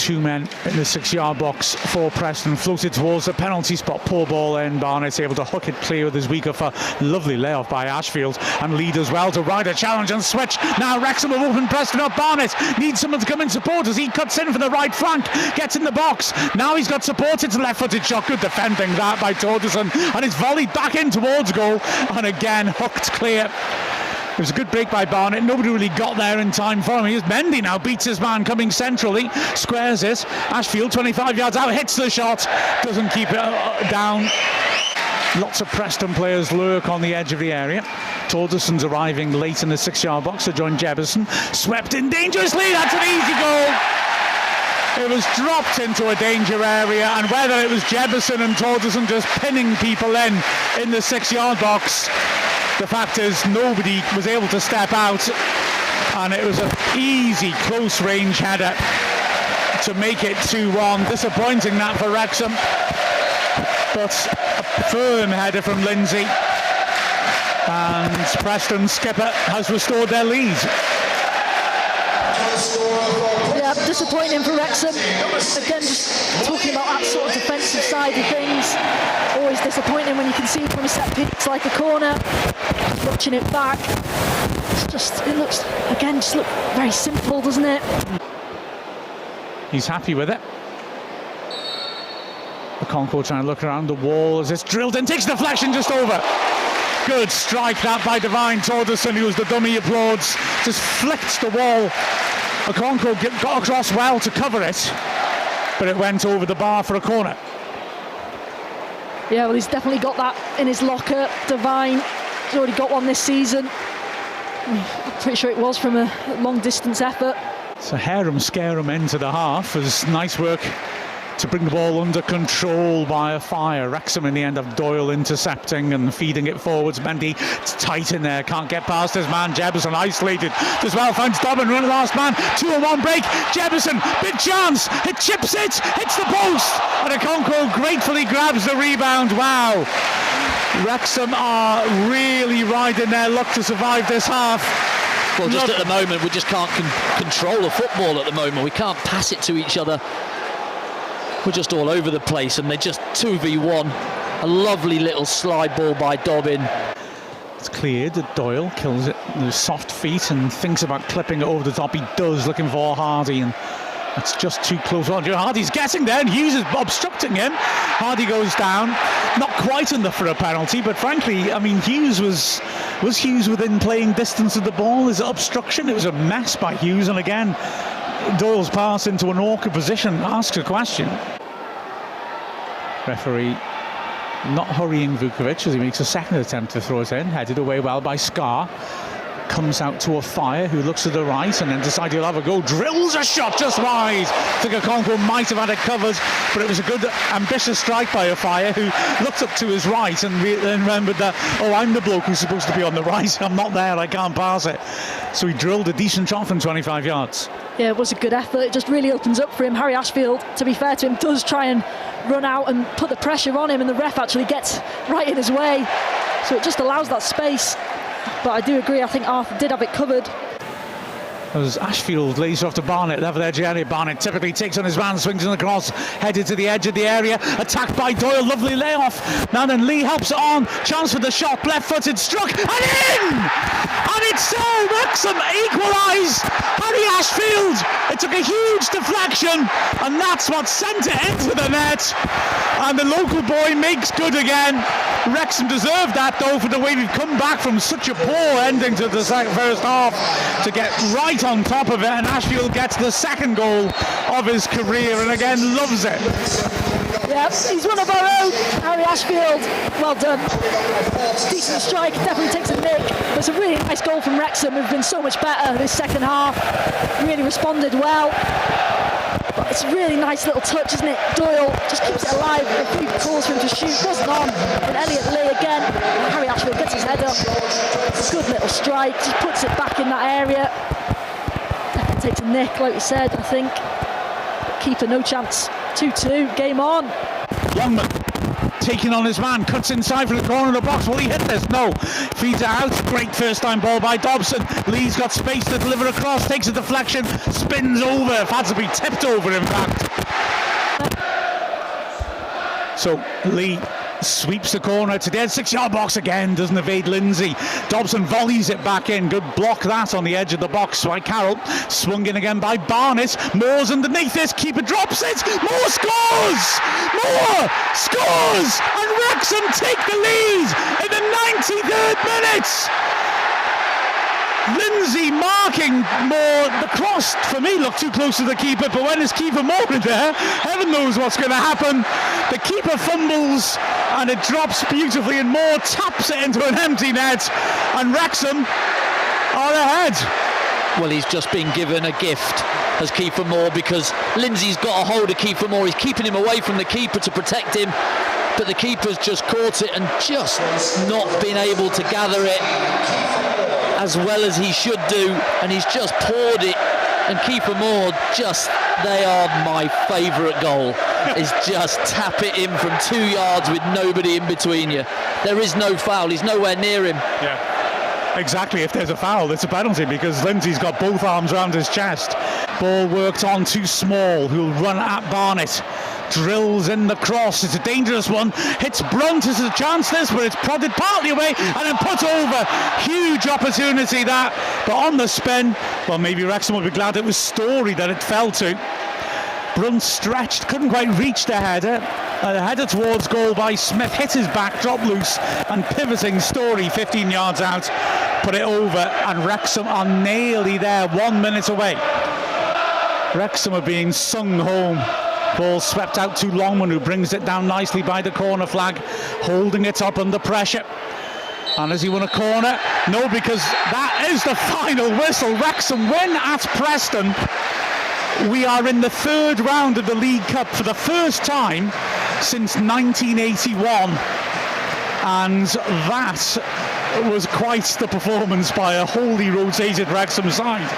two men in the 6-yard box for Preston, floated towards the penalty spot. Poor ball in. Barnett's able to hook it clear with his weaker foot. Lovely layoff by Ashfield, and lead as well to ride a challenge and switch. Now Wrexham have opened Preston up. Barnett needs someone to come in support as he cuts in from the right flank, gets in the box. Now he's got support. It's a left-footed shot. Good defending that by Torderson, and it's volleyed back in towards goal, and again hooked clear. It was a good break by Barnett. Nobody really got there in time for him. Here's Mendy now, beats his man coming centrally, squares it. Ashfield 25 yards out, hits the shot, doesn't keep it down. Lots of Preston players lurk on the edge of the area. Torderson's arriving late in the 6-yard box to join Jebison. Swept in dangerously, that's an easy goal. It was dropped into a danger area, and whether it was Jebison and Torderson just pinning people in the 6-yard box, the fact is nobody was able to step out, and it was an easy close range header to make it 2-1. Disappointing that for Wrexham, but a firm header from Lindsay, and Preston's skipper has restored their lead. Yeah, disappointing for Wrexham. Again, just talking about that sort of defensive side of things. Always disappointing when you can see from a set piece like a corner, watching it back. It looks very simple, doesn't it? He's happy with it. The Concord trying to look around the wall as it's drilled in, takes deflection just over. Good strike that by Divine. Torderson, who was the dummy, applauds. Just flicked the wall. The Concord got across well to cover it, but it went over the bar for a corner. Yeah, well, he's definitely got that in his locker. Divine, he's already got one this season. I'm pretty sure it was from a long-distance effort. So Harem scare him into the half. It was nice work to bring the ball under control by a fire. Wrexham in the end of Doyle intercepting and feeding it forwards. Mendy, it's tight in there, can't get past his man. Jebison isolated as well, finds Dobbin, run last man, 2-on-1 break. Jebison, big chance, it chips it, hits the post, and Okonkwo gratefully grabs the rebound. Wow, Wrexham are really riding their luck to survive this half. Well, just at the moment, we just can't control the football at the moment. We can't pass it to each other. We're just all over the place, and they just 2v1. A lovely little slide ball by Dobbin. It's cleared. Doyle kills it with soft feet and thinks about clipping it over the top. He does, looking for Hardy, and it's just too close on. Hardy's getting there, and Hughes is obstructing him. Hardy goes down, not quite enough for a penalty, but frankly, I mean, Hughes was Hughes within playing distance of the ball? Is it obstruction? It was a mess by Hughes, and again, Doyle's pass into an awkward position asks a question. Referee not hurrying Vukovic as he makes a second attempt to throw it in, headed away well by Scar. Comes out to a fire who looks to the right and then decides he'll have a go, drills a shot just wide. I think Okonkwo might have had it covered, but it was a good ambitious strike by a fire who looked up to his right and then remembered that, oh, I'm the bloke who's supposed to be on the right, I'm not there, I can't pass it. So he drilled a decent shot from 25 yards. Yeah, it was a good effort. It just really opens up for him. Harry Ashfield, to be fair to him, does try and run out and put the pressure on him, and the ref actually gets right in his way. So it just allows that space. But I do agree, I think Arthur did have it covered. As Ashfield lays off to Barnett, level edge area. Barnett typically takes on his man, swings in the cross, headed to the edge of the area, attacked by Doyle, lovely layoff. Now then, Lee helps it on, chance for the shot, left-footed, struck, and in! And it's so, Wrexham equalise! Harry Ashfield, it took a huge deflection, and that's what sent it into the net. And the local boy makes good again. Wrexham deserved that, though, for the way we've come back from such a poor ending to the first half to get right on top of it, and Ashfield gets the second goal of his career and again loves it. Yeah, he's one of our own, Harry Ashfield. Well done. Decent strike, definitely takes a nick. But it's a really nice goal from Wrexham, who've been so much better this second half. Really responded well. But it's a really nice little touch, isn't it? Doyle just keeps it alive. A few calls for him to shoot, wasn't on. And Elliot Lee again. And Harry Ashfield gets his head up. It's a good little strike, just puts it back in that area. Definitely takes a nick, like we said, I think. Keeper no chance. 2-2, game on. Youngman taking on his man, cuts inside for the corner of the box. Will he hit this? No. Feeds it out. Great first time ball by Dobson. Lee's got space to deliver across, takes a deflection, spins over. If had to be tipped over, in fact. So Lee sweeps the corner to the 6-yard box again, doesn't evade Lindsay. Dobson volleys it back in. Good block that on the edge of the box by Carroll. Swung in again by Barnett. Moore's underneath this. Keeper drops it. Moore scores! Moore scores! And Wrexham take the lead in the 93rd minute. Lindsay marking Moore. The cross, for me, looked too close to the keeper, but when there's Kiefer Moore in there, heaven knows what's going to happen. The keeper fumbles, and it drops beautifully, and Moore taps it into an empty net, and Wrexham are ahead. Well, he's just been given a gift as Kiefer Moore, because Lindsay's got a hold of Kiefer Moore. He's keeping him away from the keeper to protect him, but the keeper's just caught it and just not been able to gather it as well as he should do, and he's just poured it. And Kiefer Moore, they are my favourite goal, is just tap it in from 2 yards with nobody in between you. There is no foul, he's nowhere near him. Yeah, exactly. If there's a foul, it's a penalty, because Lindsay's got both arms around his chest. Ball worked on too small, who'll run at Barnett. Drills in the cross. It's a dangerous one. Hits Brunt. It's a chance this, but it's prodded partly away and then put over. Huge opportunity that, but on the spin, well, maybe Wrexham will be glad it was Story that it fell to. Brunt stretched, couldn't quite reach the header. A header towards goal by Smith, hit his back, dropped loose, and pivoting Story 15 yards out, put it over, and Wrexham are nearly there, 1 minute away. Wrexham are being sung home. Ball swept out to Longman, who brings it down nicely by the corner flag, holding it up under pressure. And has he won a corner? No, because that is the final whistle. Wrexham win at Preston. We are in the third round of the League Cup for the first time since 1981. And that was quite the performance by a wholly rotated Wrexham side.